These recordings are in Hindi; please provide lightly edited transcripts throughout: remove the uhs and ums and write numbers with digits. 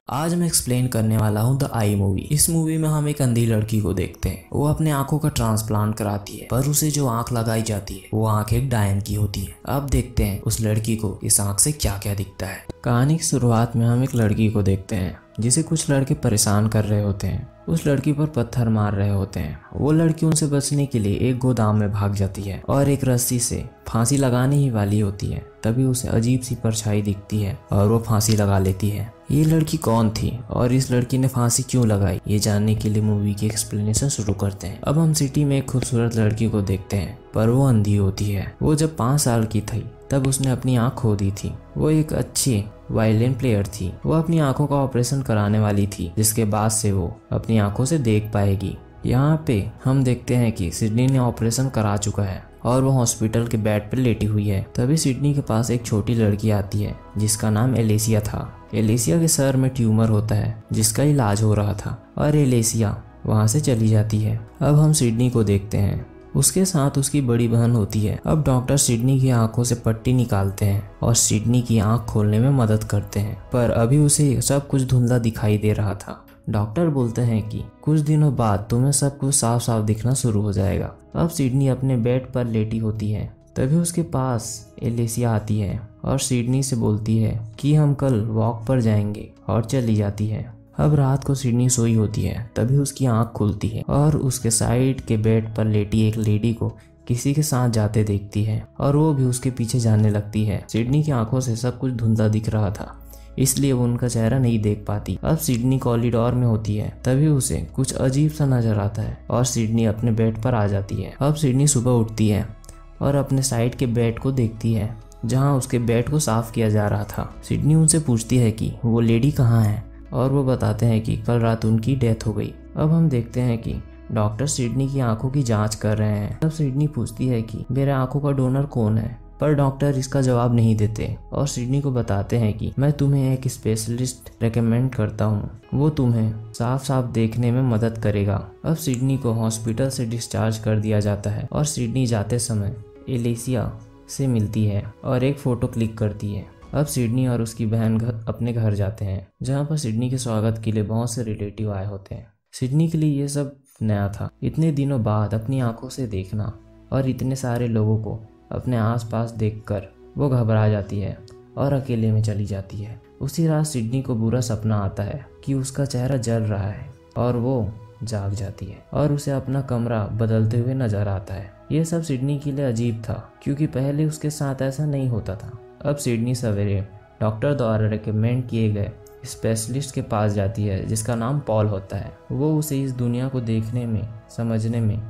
आज मैं एक्सप्लेन करने वाला हूँ द आई मूवी। इस मूवी में हम एक अंधी लड़की को देखते हैं। वो अपने आंखों का ट्रांसप्लांट कराती है, पर उसे जो आंख लगाई जाती है वो आंख एक डायन की होती है। अब देखते हैं उस लड़की को इस आंख से क्या क्या दिखता है। कहानी की शुरुआत में हम एक लड़की को देखते हैं जिसे कुछ लड़के परेशान कर रहे होते हैं। उस लड़की पर पत्थर मार रहे होते हैं। वो लड़की उनसे बचने के लिए एक गोदाम में भाग जाती है और एक रस्सी से फांसी लगाने ही वाली होती है। तभी उसे अजीब सी परछाई दिखती है और वो फांसी लगा लेती है। ये लड़की कौन थी और इस लड़की ने फांसी क्यों लगाई, ये जानने के लिए मूवी की एक्सप्लेनेशन शुरू करते हैं। अब हम सिटी में एक खूबसूरत लड़की को देखते हैं, पर वो अंधी होती है। वो जब 5 साल की थी तब उसने अपनी आंख खो दी थी। वो एक अच्छी वायलिन प्लेयर थी। वो अपनी आंखों का ऑपरेशन कराने वाली थी, जिसके बाद से वो अपनी आंखों से देख पाएगी। यहाँ पे हम देखते हैं कि सिडनी ने ऑपरेशन करा चुका है और वो हॉस्पिटल के बेड पर लेटी हुई है। तभी सिडनी के पास एक छोटी लड़की आती है जिसका नाम एलेसिया था। एलेसिया के सर में ट्यूमर होता है जिसका इलाज हो रहा था और एलेसिया वहाँ से चली जाती है। अब हम सिडनी को देखते हैं। उसके साथ उसकी बड़ी बहन होती है। अब डॉक्टर सिडनी की आंखों से पट्टी निकालते हैं और सिडनी की आंख खोलने में मदद करते हैं, पर अभी उसे सब कुछ धुंधला दिखाई दे रहा था। डॉक्टर बोलते हैं कि कुछ दिनों बाद तुम्हें सब कुछ साफ साफ दिखना शुरू हो जाएगा। अब सिडनी अपने बेड पर लेटी होती है। तभी उसके पास एलेसिया आती है और सिडनी से बोलती है कि हम कल वॉक पर जाएंगे, और चली जाती है। अब रात को सिडनी सोई होती है। तभी उसकी आंख खुलती है और उसके साइड के बेड पर लेटी एक लेडी को किसी के साथ जाते देखती है और वो भी उसके पीछे जाने लगती है। सिडनी की आंखों से सब कुछ धुंधला दिख रहा था, इसलिए वो उनका चेहरा नहीं देख पाती। अब सिडनी कॉरिडोर में होती है। तभी उसे कुछ अजीब सा नजर आता है और सिडनी अपने बेड पर आ जाती है। अब सिडनी सुबह उठती है और अपने साइड के बेड को देखती है जहाँ उसके बेड को साफ किया जा रहा था। सिडनी उनसे पूछती है कि वो लेडी कहाँ है और वो बताते हैं कि कल रात उनकी डेथ हो गई। अब हम देखते हैं कि डॉक्टर सिडनी की आंखों की जांच कर रहे हैं। तब सिडनी पूछती है कि मेरे आंखों का डोनर कौन है, पर डॉक्टर इसका जवाब नहीं देते और सिडनी को बताते हैं कि मैं तुम्हें एक स्पेशलिस्ट रेकमेंड करता हूँ, वो तुम्हें साफ साफ देखने में मदद करेगा। अब सिडनी को हॉस्पिटल से डिस्चार्ज कर दिया जाता है और सिडनी जाते समय एलेसिया से मिलती है और एक फोटो क्लिक करती है। अब सिडनी और उसकी बहन अपने घर जाते हैं, जहाँ पर सिडनी के स्वागत के लिए बहुत से रिलेटिव आए होते हैं। सिडनी के लिए ये सब नया था। इतने दिनों बाद अपनी आंखों से देखना और इतने सारे लोगों को अपने आसपास देखकर वो घबरा जाती है और अकेले में चली जाती है। उसी रात सिडनी को बुरा सपना आता है कि उसका चेहरा जल रहा है और वो जाग जाती है और उसे अपना कमरा बदलते हुए नजर आता है। ये सब सिडनी के लिए अजीब था, क्योंकि पहले उसके साथ ऐसा नहीं होता था। अब सिडनी सवेरे डॉक्टर द्वारा रिकमेंड किए गए स्पेशलिस्ट के पास जाती है जिसका नाम पॉल होता है। वो उसे इस दुनिया को देखने में समझने में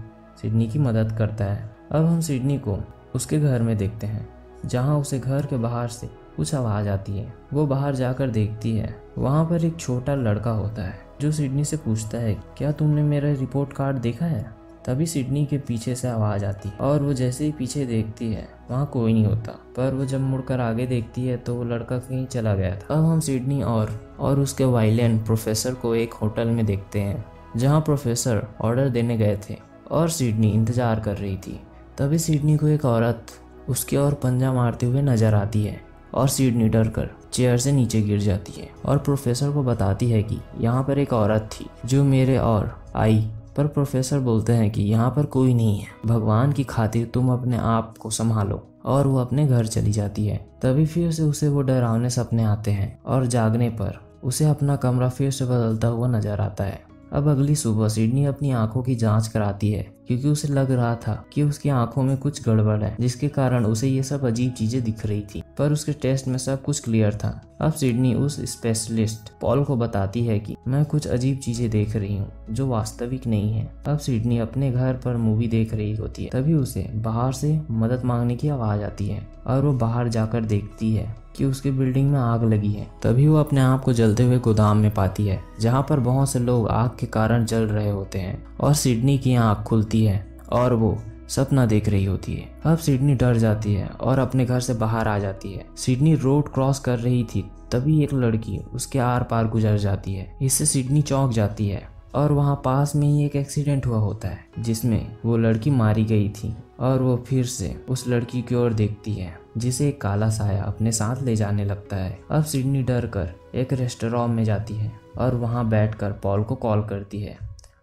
सिडनी की मदद करता है। अब हम सिडनी को उसके घर में देखते हैं, जहाँ उसे घर के बाहर से कुछ आवाज़ आती है। वो बाहर जाकर देखती है, वहाँ पर एक छोटा लड़का होता है जो सिडनी से पूछता है क्या तुमने मेरा रिपोर्ट कार्ड देखा है। तभी सिडनी के पीछे से आवाज़ आती है और वो जैसे ही पीछे देखती है वहाँ कोई नहीं होता, पर वो जब मुड़कर आगे देखती है तो वो लड़का कहीं चला गया था। अब हम सिडनी और उसके वायलिन प्रोफेसर को एक होटल में देखते हैं, जहाँ प्रोफेसर ऑर्डर देने गए थे और सिडनी इंतजार कर रही थी। तभी सिडनी को एक औरत उसके और पंजा मारते हुए नजर आती है और सिडनी डरकर चेयर से नीचे गिर जाती है और प्रोफेसर को बताती है कि यहाँ पर एक औरत थी जो मेरे और आई। पर प्रोफेसर बोलते हैं कि यहाँ पर कोई नहीं है, भगवान की खातिर तुम अपने आप को संभालो, और वो अपने घर चली जाती है। तभी फिर से उसे वो डरावने सपने आते हैं और जागने पर उसे अपना कमरा फिर से बदलता हुआ नजर आता है। अब अगली सुबह सिडनी अपनी आंखों की जांच कराती है, क्योंकि उसे लग रहा था कि उसकी आंखों में कुछ गड़बड़ है, जिसके कारण उसे ये सब अजीब चीजें दिख रही थी। पर उसके टेस्ट में सब कुछ क्लियर था। अब सिडनी उस स्पेशलिस्ट पॉल को बताती है कि मैं कुछ अजीब चीजें देख रही हूँ जो वास्तविक नहीं है। अब सिडनी अपने घर पर मूवी देख रही होती है। तभी उसे बाहर से मदद मांगने की आवाज आती है और वो बाहर जाकर देखती है कि उसकी बिल्डिंग में आग लगी है। तभी वो अपने आप को जलते हुए गोदाम में पाती है, जहाँ पर बहुत से लोग आग के कारण जल रहे होते हैं और सिडनी की आंख खुलती है और वो सपना देख रही होती है। अब सिडनी डर जाती है और अपने घर से बाहर आ जाती है। सिडनी रोड क्रॉस कर रही थी, तभी एक लड़की उसके आर पार गुजर जाती है। इससे सिडनी चौंक जाती है और वहाँ पास में ही एक एक्सीडेंट हुआ होता है जिसमें वो लड़की मारी गई थी और वो फिर से उस लड़की की ओर देखती है जिसे एक काला साया अपने साथ ले जाने लगता है। अब सिडनी डर कर एक रेस्टोरेंट में जाती है और वहाँ बैठकर पॉल को कॉल करती है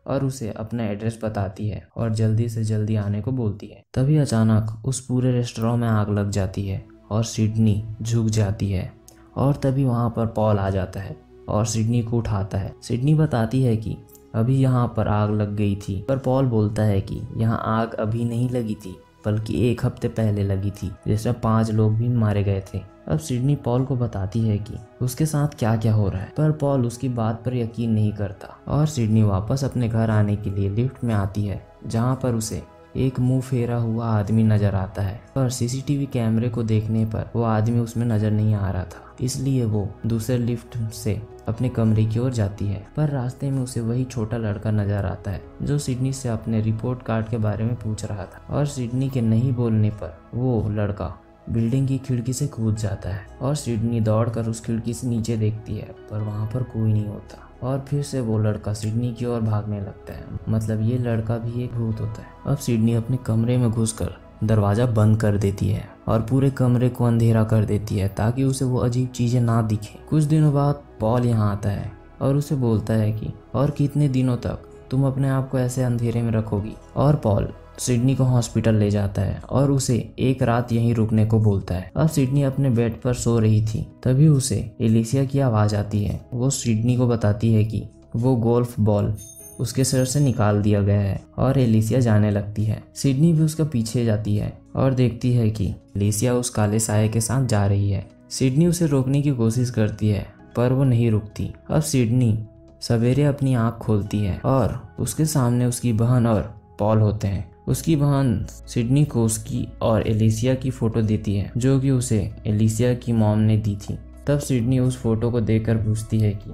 और उसे अपना एड्रेस बताती है और जल्दी से जल्दी आने को बोलती है। तभी अचानक उस पूरे रेस्टोरेंट में आग लग जाती है और सिडनी झुक जाती है और तभी वहाँ पर पॉल आ जाता है और सिडनी को उठाता है। सिडनी बताती है कि अभी यहाँ पर आग लग गई थी, पर पॉल बोलता है कि यहाँ आग अभी नहीं लगी थी बल्कि 1 हफ्ते पहले लगी थी, जिसमें 5 लोग भी मारे गए थे। अब सिडनी पॉल को बताती है कि उसके साथ क्या क्या हो रहा है, पर पॉल उसकी बात पर यकीन नहीं करता और सिडनी वापस अपने घर आने के लिए लिफ्ट में आती है, जहाँ पर उसे एक मुंह फेरा हुआ आदमी नजर आता है। पर सीसीटीवी कैमरे को देखने पर वो आदमी उसमें नजर नहीं आ रहा था, इसलिए वो दूसरे लिफ्ट से अपने कमरे की ओर जाती है। पर रास्ते में उसे वही छोटा लड़का नजर आता है जो सिडनी से अपने रिपोर्ट कार्ड के बारे में पूछ रहा था और सिडनी के नहीं बोलने पर वो लड़का बिल्डिंग की खिड़की से कूद जाता है और सिडनी दौड़कर उस खिड़की से नीचे देखती है, पर वहाँ पर कोई नहीं होता और फिर से वो लड़का सिडनी की ओर भागने लगता है। मतलब ये लड़का भी एक भूत होता है। अब सिडनी अपने कमरे में घुसकर दरवाजा बंद कर देती है और पूरे कमरे को अंधेरा कर देती है ताकि उसे वो अजीब चीजें ना दिखे। कुछ दिनों बाद पॉल यहाँ आता है और उसे बोलता है कि और कितने दिनों तक तुम अपने आप को ऐसे अंधेरे में रखोगी। और पॉल सिडनी को हॉस्पिटल ले जाता है और उसे एक रात यहीं रुकने को बोलता है। अब सिडनी अपने बेड पर सो रही थी, तभी उसे एलिसिया की आवाज आती है। वो सिडनी को बताती है कि वो गोल्फ बॉल उसके सर से निकाल दिया गया है और एलिसिया जाने लगती है। सिडनी भी उसका पीछे जाती है और देखती है कि एलिसिया उस काले साये के साथ जा रही है। सिडनी उसे रोकने की कोशिश करती है पर वो नहीं रुकती। अब सिडनी सवेरे अपनी आंख खोलती है और उसके सामने उसकी बहन और पॉल होते हैं। उसकी बहन सिडनी को उसकी और एलिसिया की फोटो देती है जो कि उसे एलिसिया की मॉम ने दी थी। तब सिडनी उस फोटो को देखकर पूछती है कि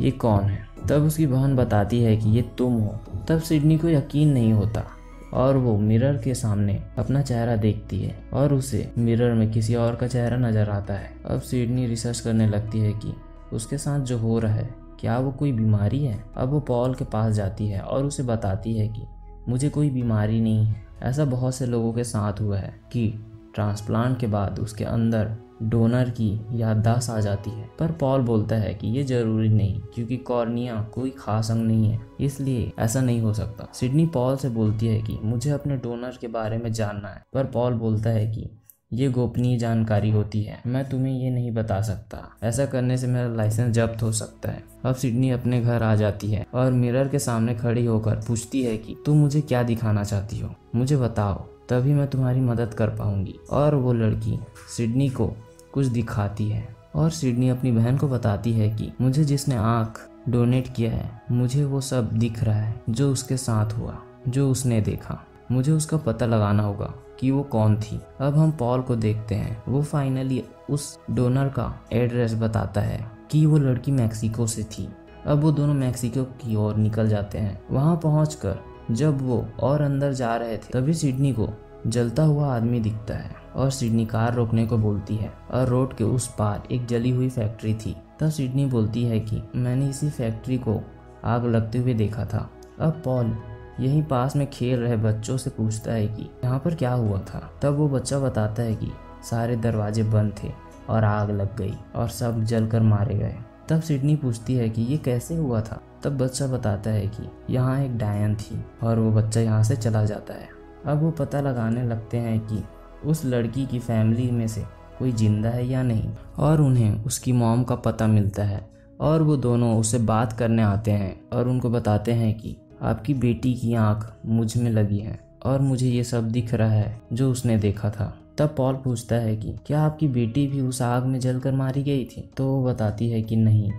ये कौन है। तब उसकी बहन बताती है कि ये तुम हो। तब सिडनी को यकीन नहीं होता और वो मिरर के सामने अपना चेहरा देखती है और उसे मिरर में किसी और का चेहरा नजर आता है। अब सिडनी रिसर्च करने लगती है कि उसके साथ जो हो रहा है क्या वो कोई बीमारी है। अब वो पॉल के पास जाती है और उसे बताती है कि मुझे कोई बीमारी नहीं है। ऐसा बहुत से लोगों के साथ हुआ है कि ट्रांसप्लांट के बाद उसके अंदर डोनर की याददाश्त आ जाती है। पर पॉल बोलता है कि ये जरूरी नहीं, क्योंकि कॉर्निया कोई खास अंग नहीं है, इसलिए ऐसा नहीं हो सकता। सिडनी पॉल से बोलती है कि मुझे अपने डोनर के बारे में जानना है, पर पॉल बोलता है कि ये गोपनीय जानकारी होती है, मैं तुम्हें ये नहीं बता सकता। ऐसा करने से मेरा लाइसेंस जब्त हो सकता है। अब सिडनी अपने घर आ जाती है और मिरर के सामने खड़ी होकर पूछती है कि तुम मुझे क्या दिखाना चाहती हो, मुझे बताओ, तभी मैं तुम्हारी मदद कर पाऊंगी। और वो लड़की सिडनी को कुछ दिखाती है और सिडनी अपनी बहन को बताती है कि मुझे जिसने आँख डोनेट किया है, मुझे वो सब दिख रहा है जो उसके साथ हुआ, जो उसने देखा। मुझे उसका पता लगाना होगा कि वो कौन थी। अब हम पॉल को देखते हैं। वो फाइनली उस डोनर का एड्रेस बताता है कि वो लड़की मैक्सिको से थी। अब वो दोनों मैक्सिको की ओर निकल जाते हैं। वहाँ पहुंचकर जब वो और अंदर जा रहे थे, तभी सिडनी को जलता हुआ आदमी दिखता है और सिडनी कार रोकने को बोलती है और रोड के उस पार एक जली हुई फैक्ट्री थी। तब सिडनी बोलती है कि मैंने इसी फैक्ट्री को आग लगते हुए देखा था। अब पॉल यहीं पास में खेल रहे बच्चों से पूछता है कि यहाँ पर क्या हुआ था। तब वो बच्चा बताता है कि सारे दरवाजे बंद थे और आग लग गई और सब जलकर मारे गए। तब सिडनी पूछती है कि ये कैसे हुआ था। तब बच्चा बताता है कि यहाँ एक डायन थी और वो बच्चा यहाँ से चला जाता है। अब वो पता लगाने लगते हैं कि उस लड़की की फैमिली में से कोई जिंदा है या नहीं, और उन्हें उसकी मॉम का पता मिलता है और वो दोनों उससे बात करने आते हैं और उनको बताते हैं कि आपकी बेटी की आंख मुझ में लगी है और मुझे ये सब दिख रहा है जो उसने देखा था। तब पॉल पूछता है कि क्या आपकी बेटी भी उस आग में जलकर मारी गई थी। तो वो बताती है कि नहीं,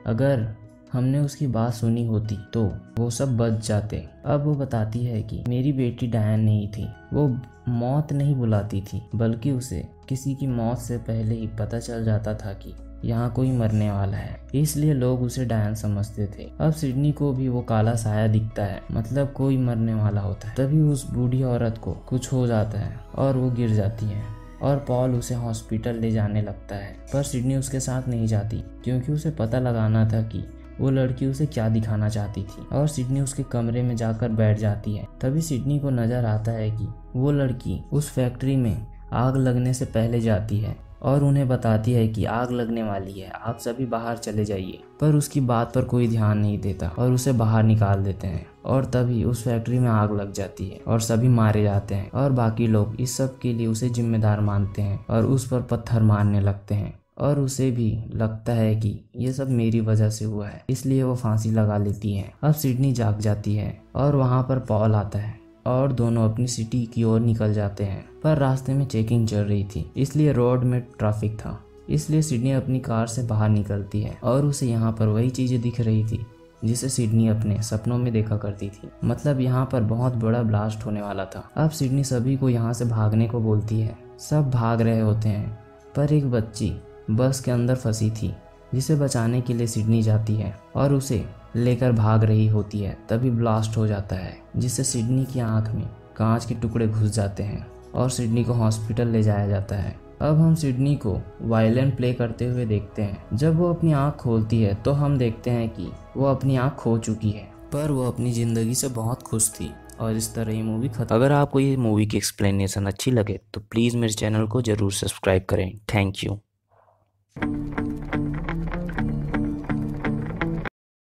अगर हमने उसकी बात सुनी होती तो वो सब बच जाते। अब वो बताती है कि मेरी बेटी डायन नहीं थी, वो मौत नहीं बुलाती थी, बल्कि उसे किसी की मौत से पहले ही पता चल जाता था कि यहाँ कोई मरने वाला है, इसलिए लोग उसे डायन समझते थे। अब सिडनी को भी वो काला साया दिखता है, मतलब कोई मरने वाला होता है। तभी उस बूढ़ी औरत को कुछ हो जाता है और वो गिर जाती है और पॉल उसे हॉस्पिटल ले जाने लगता है। पर सिडनी उसके साथ नहीं जाती, क्योंकि उसे पता लगाना था कि वो लड़की उसे क्या दिखाना चाहती थी। और सिडनी उसके कमरे में जाकर बैठ जाती है। तभी सिडनी को नजर आता है कि वो लड़की उस फैक्ट्री में आग लगने से पहले जाती है और उन्हें बताती है कि आग लगने वाली है, आप सभी बाहर चले जाइए। पर उसकी बात पर कोई ध्यान नहीं देता और उसे बाहर निकाल देते हैं और तभी उस फैक्ट्री में आग लग जाती है और सभी मारे जाते हैं और बाकी लोग इस सब के लिए उसे जिम्मेदार मानते हैं और उस पर पत्थर मारने लगते हैं और उसे भी लगता है कि ये सब मेरी वजह से हुआ है, इसलिए वो फांसी लगा लेती है। अब सिडनी जाग जाती है और वहाँ पर पॉल आता है और दोनों अपनी सिटी की ओर निकल जाते हैं। पर रास्ते में चेकिंग चल रही थी, इसलिए रोड में ट्रैफिक था, इसलिए सिडनी अपनी कार से बाहर निकलती है और उसे यहाँ पर वही चीजें दिख रही थी जिसे सिडनी अपने सपनों में देखा करती थी। मतलब यहाँ पर बहुत बड़ा ब्लास्ट होने वाला था। अब सिडनी सभी को यहाँ से भागने को बोलती है। सब भाग रहे होते हैं, पर एक बच्ची बस के अंदर फंसी थी जिसे बचाने के लिए सिडनी जाती है और उसे लेकर भाग रही होती है। तभी ब्लास्ट हो जाता है जिससे सिडनी की आंख में कांच के टुकड़े घुस जाते हैं और सिडनी को हॉस्पिटल ले जाया जाता है। अब हम सिडनी को वायलिन प्ले करते हुए देखते हैं। जब वो अपनी आंख खोलती है तो हम देखते हैं कि वो अपनी आंख खो चुकी है, पर वो अपनी ज़िंदगी से बहुत खुश थी और इस तरह ये मूवी खत्म। अगर आपको ये मूवी की एक्सप्लेनेशन अच्छी लगे तो प्लीज़ मेरे चैनल को ज़रूर सब्सक्राइब करें। Thank you.